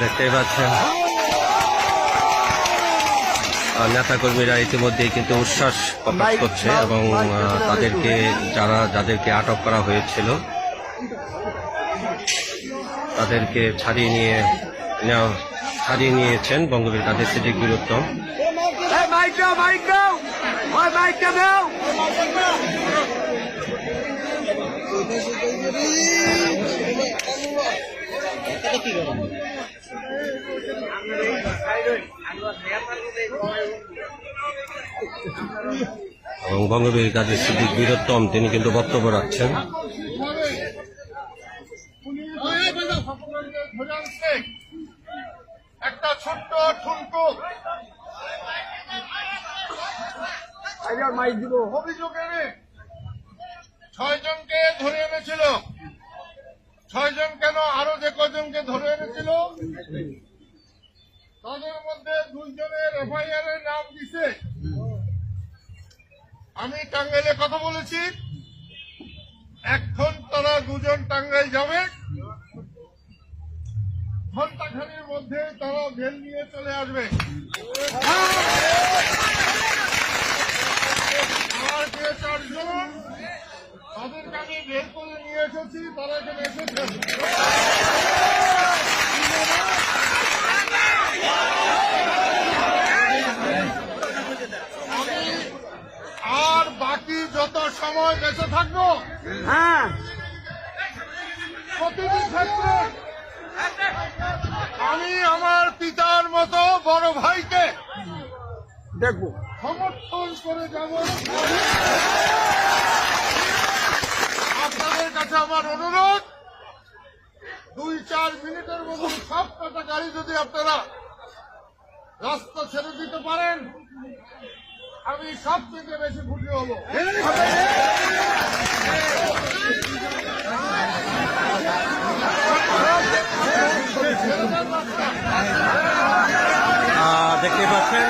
দেখতেই পাচ্ছেন নেতাকর্মীরা ইতিমধ্যেই কিন্তু উচ্ছ্বাস প্রকাশ করছে এবং যাদেরকে আটক করা হয়েছিল তাদেরকে ছাড়িয়ে নিয়েছেন বঙ্গবীর কাদের সিদ্দিক বীর উত্তম। এবং বঙ্গবীর কাদের সিদ্দিক বীর উত্তম তিনি কিন্তু বক্তব্য রাখছেন। একটা ছোট্ট ঠুনকো অভিযোগে 6 জনকে ধরে এনেছিল। 6 জন কেন, আরো যে কজনকে ধরে এনেছিল তাদের মধ্যে 2 জনের এফআইআর এর নাম দিছে। আমি টাঙ্গাইলে কথা বলেছি, এখন তারা 2 জন টাঙ্গাইল যাবে, ঘন্টাখানির মধ্যে তারা বেল নিয়ে চলে আসবে। আর যে 4 জন তাদেরকে আমি বের করে নিয়ে এসেছি, তারা এখানে এসেছেন। আর বাকি যত সময় বেঁচে থাকবো, প্রতিটি ক্ষেত্রে আমি আমার পিতার মতো বড় ভাইকে দেখব, সমর্থন করে যাব। আপনাদের কাছে আমার অনুরোধ, 2-4 মিনিটের মধ্যে সব কটা গাড়ি যদি আপনারা রাস্তা ছেড়ে দিতে পারেন, আমি সবথেকে বেশি খুশি হব। দেখতে পাচ্ছেন